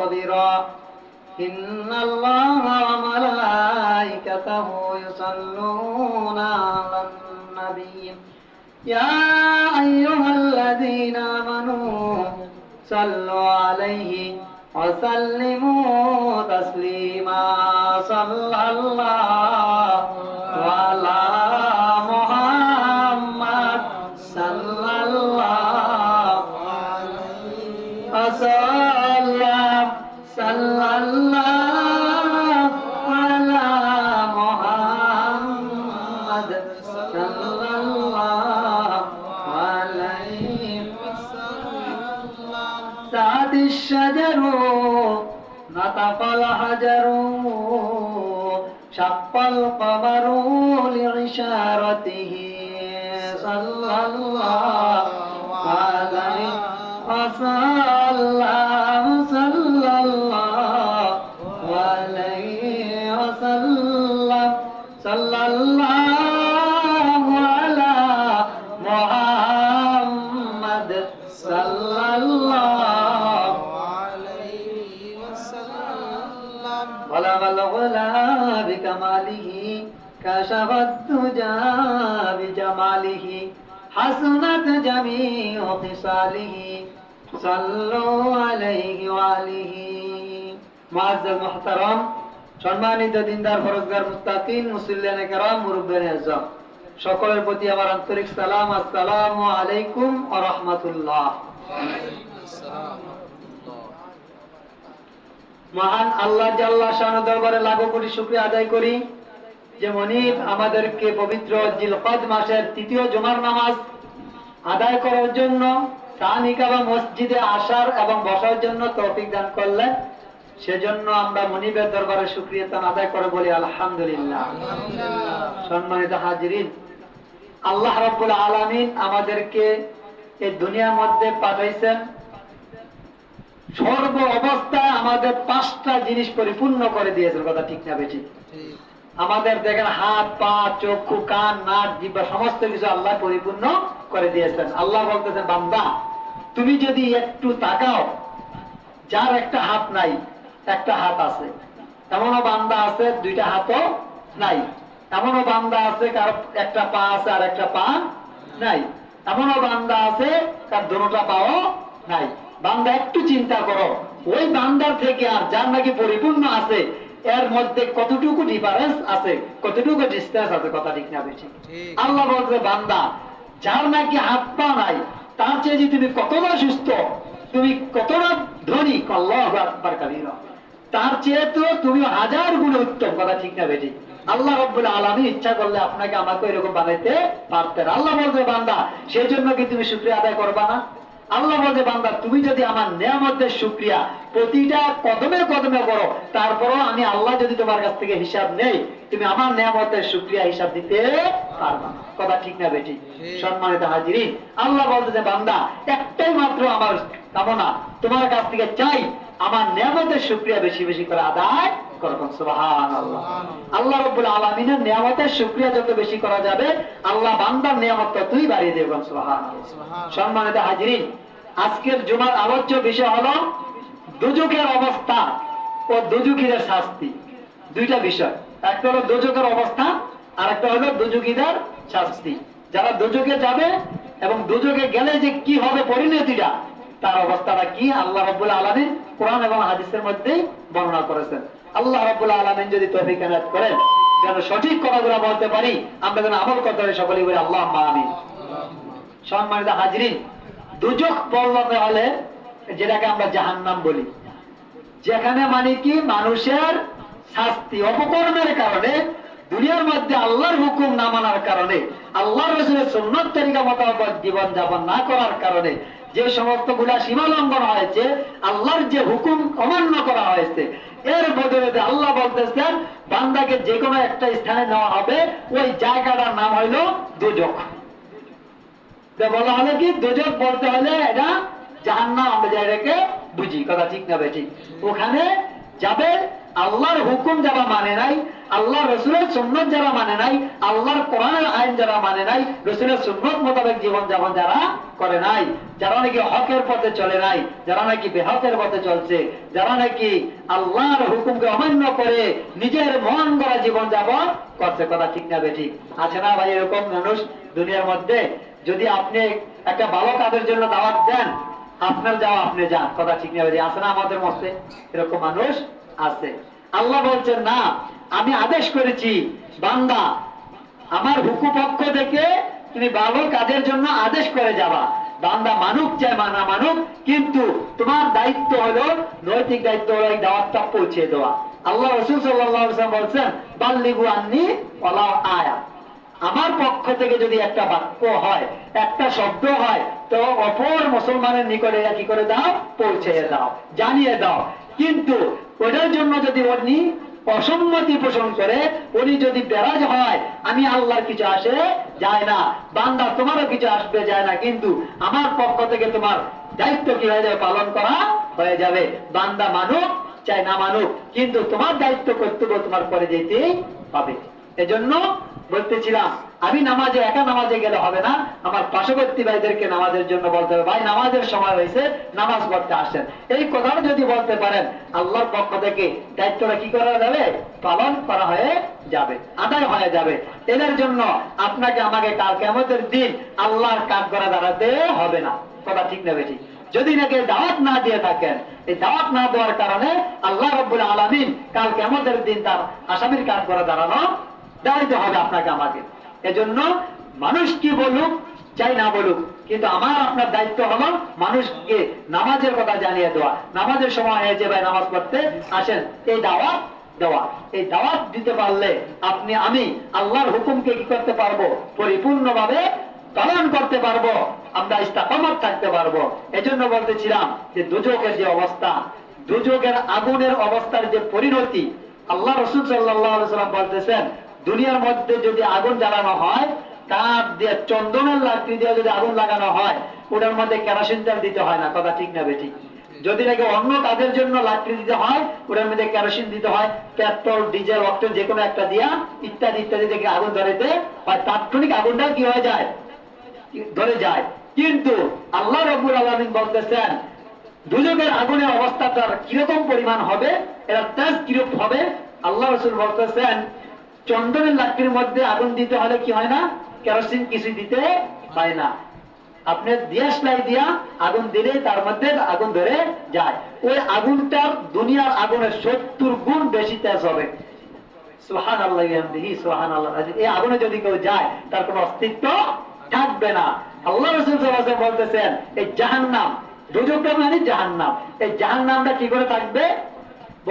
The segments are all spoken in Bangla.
خبيرا إن الله وملائكته يصلون على النبي يا أيها الذين آمنوا صلوا عليه وسلموا تسليما صلى الله على محمد صلى الله عليه وسلم صلى الله على محمد صلى الله عليه وسلم سعد الشجر نطق الحجر شق القمر لعشارته صلى الله عليه وسلم صلى الله عليه وسلم صلى الله على محمد صلى الله بلغ الغلا بكماله كشف الدجى بجماله حسنت جميع خصاله صلوا عليه وآله মুআজ্জাজ মুহতারাম সম্মানিত দিনদার ফরজগার মুত্তাকিন মুসল্লিয়ানে কেরাম মুরব্বিয়ানে আযম সকলের প্রতি আমার আন্তরিক সালাম আসসালামু আলাইকুম ওয়া রাহমাতুল্লাহ। মহান আল্লাহ জাল্লা শান দরবারে লাখো কোটি শুকরিয়া আদায় করি যে মনিব আমাদেরকে পবিত্র জিলকদ মাসের তৃতীয় জুমার নামাজ আদায় করার জন্য সানিকাবা মসজিদে আসার এবং বসার জন্য তৌফিক দান করলেন। সেজন্য আমরা মনিবের দরবারে শুকরিয়া আদায় করে বলি আলহামদুলিল্লাহ। সম্মানিত হাজিরিন, আল্লাহ রাব্বুল আলামিন আমাদেরকে এই দুনিয়ার মধ্যে পাঠাইছেন সর্ব অবস্থায় আমাদের পাঁচটা জিনিস পরিপূর্ণ করে দিয়েছেন। কথা ঠিক না বেঠিক? আমাদের দেখেন হাত পা চক্ষু কান নাক জিহ্বা সমস্ত কিছু আল্লাহ পরিপূর্ণ করে দিয়েছেন। আল্লাহ বলতেছেন, বান্দা তুমি যদি একটু তাকাও, যার একটা হাত নাই একটা হাত আছে, এমনও বান্দা আছে দুইটা হাতও নাই, এমনও বান্দা আছে কার একটা পা আছে আর একটা পা নাই, এমনও বান্দা আছে কার দুটোটা পাও নাই। বান্দা একটু চিন্তা করো, ওই বান্দার থেকে আর যার নাকি পরিপূর্ণ আছে এর মধ্যে কতটুকু ডিফারেন্স আছে, কতটুকু ডিসটেন্স আছে। কথা ঠিক না বেশি? আল্লাহ বলছে, বান্দা যার নাকি হাত পা নাই তার চেয়ে যে তুমি কতটা সুস্থ, তুমি কতটা ধনী, আল্লাহু আকবার কাবীরা, তার চেয়ে তো তুমি হাজার গুণ উত্তম। কথা ঠিক না বেশি? আল্লাহ রাব্বুল আলামিন ইচ্ছা করলে আপনাকে আমাকে এরকম বানাইতে পারতেন। আল্লাহ বলছে, বান্দা সেই জন্য কি তুমি শুকরিয়া আদায় করবা না? আল্লাহ বলছে, বান্দা তুমি যদি আমার নিয়ামতের শুকরিয়া প্রতিটা কদমে কদমে করো, তারপরও আমি আল্লাহ যদি তোমার কাছ থেকে হিসাব নেই, তুমি আমার নিয়ামতের শুকরিয়া হিসাব দিতে পারবা না। কথা ঠিক না বেঠিক? সম্মানিত হাজিরিন, আল্লাহ বলছে যে বান্দা একটাই মাত্র আমার কামনা তোমার কাছ থেকে চাই, আমার নিয়ামতের শুকরিয়া বেশি বেশি করে আদায় করো। সুবহানাল্লাহ। আল্লাহ রাব্বুল আলামিনের নিয়ামতের শুকরিয়া যত বেশি করা যাবে, আল্লাহ বান্দার নিয়ামত ততই বাড়িয়ে দেবেন। সুবহানাল্লাহ। সম্মানিত হাজিরিন, আজকের জুমার আলোচ্য বিষয় হলো দোজখের অবস্থা ও দোজখীদের শাস্তি। দুইটা বিষয়, একটা হলো দোজখের অবস্থা আর একটা হলো দোজখীদের শাস্তি। যারা দোজখে যাবে এবং দোজখে গেলে যে কি হবে পরিণতিটা, তার অবস্থাটা কি, আল্লাহ রাব্বুল আলামিন কোরআন এবং হাদিসের মধ্যে বর্ণনা করেছেন। আল্লাহ রাব্বুল আলামিন যদি তৌফিক এনায়েত করেন যেন সঠিক কথাগুলো বলতে পারি, আমরা যেন আমল করতে পারি, সকলেই বলি আল্লাহুম্মা আমিন। সম্মানিত হাজিরিন, দোজখ বলতে হলে যেটাকে আমরা জাহান্নাম বলি, যেখানে মানে কি মানুষের শাস্তি অপকর্মের কারণে, দুনিয়ার মধ্যে আল্লাহর হুকুম না মানার কারণে, আল্লাহর রাসূলের সুন্নাত তরিকা মোতাবেক জীবন যাপন না করার কারণে যে সমস্ত গুলা সীমা লঙ্ঘন হয়েছে, আল্লাহর যে হুকুম অমান্য করা হয়েছে, এর বদলে আল্লাহ বলতেছেন বান্দাকে যে কোনো একটা স্থানে নেওয়া হবে, ওই জায়গাটার নাম হইল দোজখ। বলা হলো কি, দোজখ বলতে হলে এটা জাহান্নাম, আমরা জায়গাকে বুঝি। কথা ঠিক না বেঠিক? ওখানে যাবে আল্লাহর হুকুম যারা মানে নাই, আল্লাহ রসুলের সুন্নত যারা মানে নাই, আল্লাহর কোরআনের আইন যারা মানে নাই, রসুলের সুন্নত মোতাবেক জীবন যাপন যারা করে নাই, যারা নাকি হকের পথে চলে নাই, যারা নাকি বেহকের পথে চলছে, যারা নাকি আল্লাহর হুকুমকে অমান্য করে নিজের মন গড়া জীবন যাপন করছে, কথা ঠিক না বেঠিক? আছে না ভাই এরকম মানুষ দুনিয়ার মধ্যে? যদি আপনি একটা ভালো কাজের জন্য দাওয়াত দেন, আপনার যাওয়া আপনি যান, কথা ঠিক না বেঠিক? আছে না আমাদের মধ্যে এরকম মানুষ? আছে। আল্লাহ বলছেন না, আমি আদেশ করেছি বান্দা আমার হুকুম পক্ষ থেকে তুমি ভালো কাজের জন্য আদেশ করে যাবা, বান্দা মানুক চায় মানা মানুক, কিন্তু তোমার দায়িত্ব হলো, নৈতিক দায়িত্ব হলো এই দাওয়াতটা পৌঁছে দেওয়া। আল্লাহ রাসূল সাল্লাল্লাহু আলাইহি ওয়াসাল্লাম বলছেন বাল্লিগু আন্নি ওয়ালাউ আয়া, আমার পক্ষ থেকে যদি একটা বাক্য হয়, একটা শব্দ হয়, তো অপর মুসলমানের নিকটে কি করে দাও? পৌঁছে দাও, জানিয়ে দাও। কিন্তু ওটার জন্য যদি উনি অসম্মতি পোষণ করে, উনি যদি বেরাজ হয়, আমি আল্লাহর কিছু আসে যায় না, বান্দা তোমারও কিছু আসবে যায় না, কিন্তু আমার পক্ষ থেকে তোমার দায়িত্ব কি হয়ে যাবে? পালন করা হয়ে যাবে। বান্দা মানুক চাই না মানুক, কিন্তু তোমার দায়িত্ব কর্তব্য তোমার করে যেতেই হবে। এজন্য বলতেছিলাম, আমি নামাজে একা নামাজে গেলে হবে না, আমার পার্শ্ববর্তী ভাইদেরকে নামাজের জন্য বলতে হবে, ভাই নামাজের সময় হয়েছে, নামাজ পড়তে আসেন। এই কথাটা যদি বলতে পারেন, আল্লাহর পক্ষ থেকে দায়িত্বটা কি করা যাবে? পালন করা হয়ে যাবে, আদায় হয়ে যাবে। এদের জন্য আপনাকে আমাকে কাল কিয়ামতের দিন আল্লাহর কাঠ করে দাঁড়াতে হবে না, কথা ঠিক না বেঠিক? যদি নাকি দাওয়াত না দিয়ে থাকেন, এই দাওয়াত না দেওয়ার কারণে আল্লাহ রাব্বুল আলামিন কাল কিয়ামতের দিন তার আসামির কাঠ করে দাঁড়ানো দাঁড়াইতে হবে আপনাকে আমাকে। এজন্য মানুষ কি বলুক চাই না বলুক, কিন্তু আমার আপনার দায়িত্ব হলো মানুষকে নামাজের কথা জানিয়ে দেওয়া। নামাজের সময় হয়েছে ভাই নামাজ পড়তে আসেন, এই দাওয়াত দেওয়া। এই দাওয়াত দিতে পারলে আপনি আমি আল্লাহর হুকুমকে কি করতে পারবো? পরিপূর্ণভাবে পালন করতে পারবো, আমরা ইস্তেকামত থাকতে পারবো। এজন্য বলতেছিলাম যে দুজকের যে অবস্থা, দুজকের আগুনের অবস্থার যে পরিণতি, আল্লাহ রাসূল সাল্লাল্লাহু আলাইহি ওয়াসাল্লাম বলতেছেন, দুনিয়ার মধ্যে যদি আগুন জ্বালানো হয়, কাঠ দিয়ে চন্দনের লাকড়ি দিয়ে যদি আগুন লাগানো হয়, ওটার মধ্যে কেরোসিন তেল দিতে হয় না, কথা ঠিক না বেঠিক? যদি নাকি অন্য কাজের জন্য লাকড়ি দিতে হয়, ওটার মধ্যে কেরোসিন দিতে হয়, পেট্রোল ডিজেল অক্টেন যে কোনো একটা দিয়া ইত্যাদি ইত্যাদি থেকে আগুন ধরাইতে হয়, তাৎক্ষণিক আগুনটা কি হয়ে যায়? ধরে যায়। কিন্তু আল্লাহ রাব্বুল আলামিন বলতেছেন দুজকের আগুনের অবস্থাটার কিরকম পরিমাণ হবে, এর তেজ কিরকম হবে। আল্লাহ রাসূল বলতেছেন চন্দনের লাকড়ির মধ্যে আগুন দিতে হলে কি হয় না? কেরোসিন কিছু দিতে হয় না, আপনি দিয়াশলাই দিয়া আগুন দিলে তার মধ্যে আগুন ধরে যায়। ওই আগুনটার দুনিয়ার আগুনের 70 গুণ বেশি তেজ হবে। সুবহানাল্লাহি ওয়া বিহামদিহি সুবহানাল্লাহ। এই আগুনে যদি কেউ যায়, তার কোনো অস্তিত্ব থাকবে না। আল্লাহ রাসূল সাল্লাল্লাহু আলাইহি ওয়াসাল্লাম বলতেছেন এই জাহান্নাম, দুজকটা মানে জাহান্নাম, এই জাহান্নামটা কি করে থাকবে?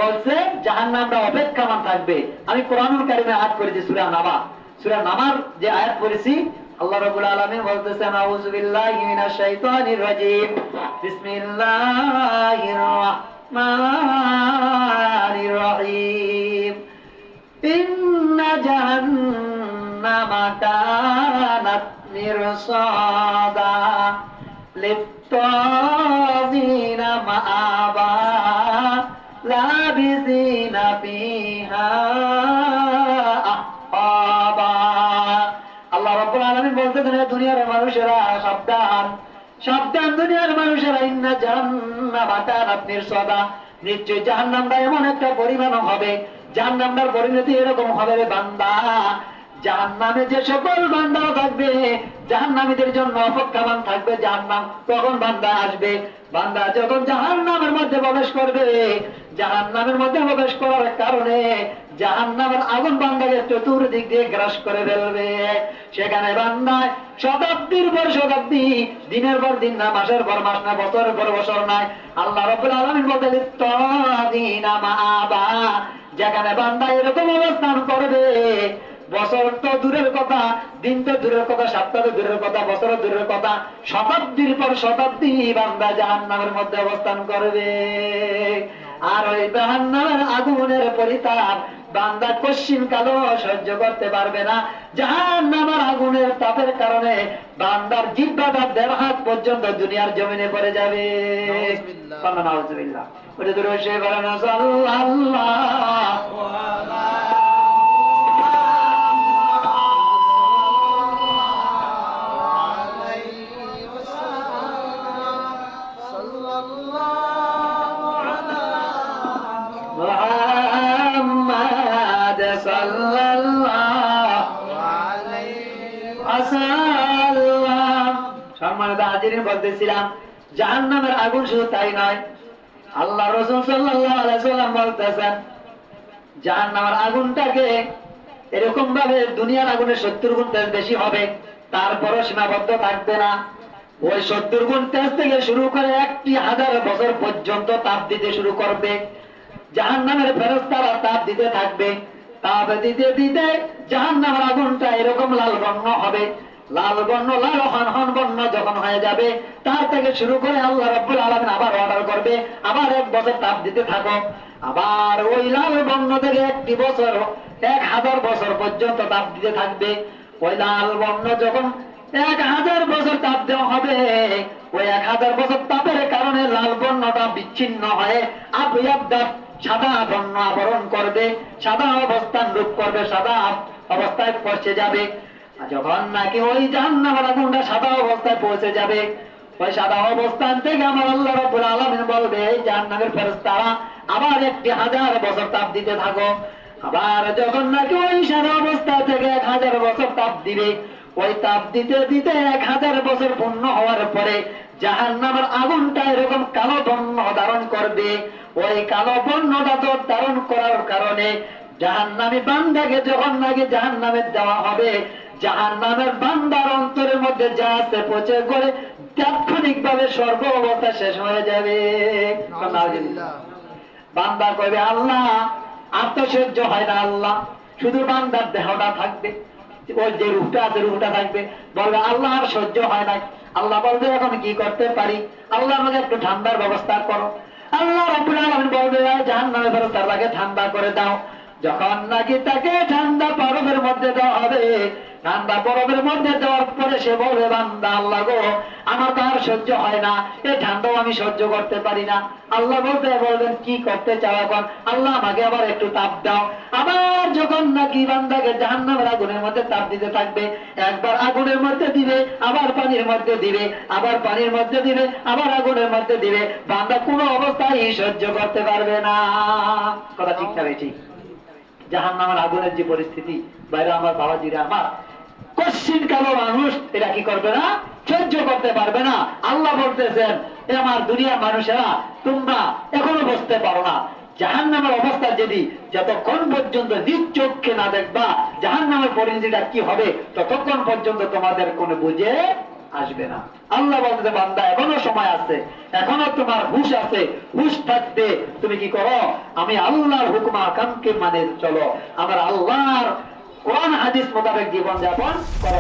বলছে জাহান্নামটা অপেক্ষমান থাকবে। আমি কোরআনুল কারীমে আয়াত করেছি সূরা নাবা, সূরা নামার যে আয়াত করেছি, আল্লাহ রাব্বুল আলামিন বলতেছেন আউযু বিল্লাহি মিনাশ শাইতানির রাজীম, বিসমিল্লাহির রাহমানির রহিম, ইন্না জাহান্নামা কানাত মিরসাদা লিত-তাগিনা মাআবা লাবিসিনা ফিহা আহকাবা। আল্লাহ রাব্বুল আলামিন বলতেছেন দুনিয়ার মানুষেরা সাবধান, সাবধান দুনিয়ার মানুষেরা, ইন্না জাহান্নামা কানাত মিরসাদা, নিশ্চয় জাহান্নামটা এমন একটা পরিমাণ হবে, জাহান্নামের পরিণতি এরকম হবে রে বান্দা, জাহান্নামে যে সকল বান্দা থাকবে, জাহান্নামীদের জন্য অপেক্ষমান থাকবে জাহান্নাম। তখন বান্দা আসবে, বান্দা যখন জাহান্নামের মধ্যে প্রবেশ করবে, জাহান্নামের মধ্যে প্রবেশ করার কারণে জাহান্নামের আগুন বান্দাকে চতুর্দিক দিয়ে গ্রাস করে ফেলবে। সেখানে বান্দায় শতাব্দীর পর শতাব্দী, দিনের পর দিন না, মাসের পর মাস না, বছরের পর বছর নাই, আল্লাহ রাব্বুল আলামিন বলেন তাদিনা মাআবা, যেখানে বান্দা এরকম অবস্থান করবে, বছর তো দূরের কথা, দিন তো দূরের কথা, সপ্তাহ তো দূরের কথা, বছর দূরের কথা, শতাব্দীর পর শতাব্দী বান্দা জাহান্নামের মধ্যে অবস্থান করবে। আর ওই জাহান্নামের আগুনের পরিতাপ বান্দা কশিন কালো সহ্য করতে পারবে না। জাহান্নামের আগুনের তাপের কারণে বান্দার জিহ্বাটা 1.5 হাত পর্যন্ত দুনিয়ার জমিনে পড়ে যাবে। বলেন নাউজুবিল্লাহ। ওটা তো রয়েছে বলেন সাল্লাল্লাহু মুহাম্মাদ সাল্লাল্লাহু আলাইহি ওয়াসাল্লাম। সম্মানিত হাজিরিন, বলতেছিলাম জাহান্নামের আগুন শুধু তাই নয়, আল্লাহ রাসূল সাল্লাল্লাহু আলাইহি ওয়াসাল্লাম বলতেছেন জাহান্নামের আগুনটাকে এরকম ভাবে দুনিয়ার আগুনের 70 গুণ তেজ বেশি হবে, তারপরও সীমাবদ্ধ থাকবে না। ওই 70 গুণ তেজ থেকে শুরু করে 1000 বছর পর্যন্ত তাপ দিতে শুরু করবে। জাহান্নামের ফেরেশতারা তাপ দিতে থাকবে, তাপ দিতে দিতে জাহান্নামের আগুনটা এরকম লাল বর্ণ হবে। লাল বর্ণ, লাল হন বর্ণ যখন হয়ে যাবে, তার থেকে শুরু করে আল্লাহ রাব্বুল আলামিন আবার অর্ডার করবে, আবার 1 বছর তাপ দিতে থাকো। আবার ওই লাল বর্ণ থেকে 1 বছর 1000 বছর পর্যন্ত তাপ দিতে থাকবে। ওই লাল বর্ণ যখন 1000 বছর তাপ দেওয়া হবে, ওই 1000 বছর তাপের কারণে লাল বর্ণটা বিচ্ছিন্ন হয়ে আবয়াদ সাদা বর্ণ আবরণ করবে, সাদা অবস্থান রূপ করবে, সাদা অবস্থায় পৌঁছে যাবে। যখন নাকি ওই জাহান্নামের আগুনটা সাদা অবস্থায় পৌঁছে যাবে, ওই সাদা অবস্থান থেকে আমার আল্লাহ রাব্বুল আলামিন বলবে এই জাহান্নামের ফেরেশতারা আবার 1000 বছর তাপ দিতে থাকো। আবার যখন নাকি ওই সাদা অবস্থা থেকে 1000 বছর তাপ দিবে, ওই তাপ দিতে দিতে 1000 বছর পূর্ণ হওয়ার পরে জাহান্নামের আগুনটা এরকম কালো বর্ণ ধারণ করবে। ওই কালো বর্ণটা তো ধারণ করার কারণে জাহান্নামী বান্দাকে যখন নাকি জাহান্নামে দেওয়া হবে, জাহান্নামের বান্দার অন্তরের মধ্যে যা আছে পচে করে তাৎক্ষণিক ভাবে সর্ব অবস্থা শেষ হয়ে যাবে। বান্দা কইবে আল্লাহ আর তো সহ্য হয় না, আল্লাহ শুধু বান্দার দেহটা থাকবে, ওই যে রূপটা আছে রূপটা থাকবে। বলবে আল্লাহ আর সহ্য হয় না। আল্লাহ বলবে এখন কি করতে পারি? আল্লাহ আমাকে একটু ঠান্ডার ব্যবস্থা করো। আল্লাহ রাব্বুল আলামিন বলবে জাহান্নামের ফেরেশতাকে ঠান্ডা করে দাও। যখন নাকি তাকে ঠান্ডা বরফের মধ্যে দেওয়া হবে, ঠান্ডা বরফের মধ্যে দেওয়ার পরে সে বলবে বান্দা আল্লাহ গো আমার তো আর সহ্য হয় না, এই ঠান্ডাও আমি সহ্য করতে পারি না। আল্লাহ বলবেন কি করতে চাও এখন? আল্লাহ আমাকে আবার একটু তাপ দাও। আবার যখন নাকি বান্দাকে জাহান্নামের আগুনের মধ্যে তাপ দিতে থাকবে, একবার আগুনের মধ্যে দিবে, আবার পানির মধ্যে দিবে, আবার পানির মধ্যে দিবে, আবার আগুনের মধ্যে দিবে, বান্দা কোনো অবস্থায় সহ্য করতে পারবে না। কথা ঠিক না? ঠিক। জাহান্নামের আগুনের যে পরিস্থিতি, বাইরে আমার বাবাজিরা আমার কশ্চিন কালো মানুষ এটা কি করবে না? সহ্য করতে পারবে না। আল্লাহ বলতেছেন এ আমার দুনিয়ার মানুষেরা তোমরা এখনো বুঝতে পারো না জাহান্নামের অবস্থা যদি যতক্ষণ পর্যন্ত নিজ চোখে না দেখবা জাহান্নামের পরিণতিটা কি হবে, ততক্ষণ পর্যন্ত তোমাদের কোনো বুঝে আসবে না। আল্লাহ বলতে বান্দা এখনো সময় আছে, এখনো তোমার হুশ আছে, হুশ থাকতে তুমি কি করো? আমি আল্লাহর হুকুম আকামকে মানে চলো, আমার আল্লাহর কোরআন হাদিস মোতাবেক জীবন যাপন করো।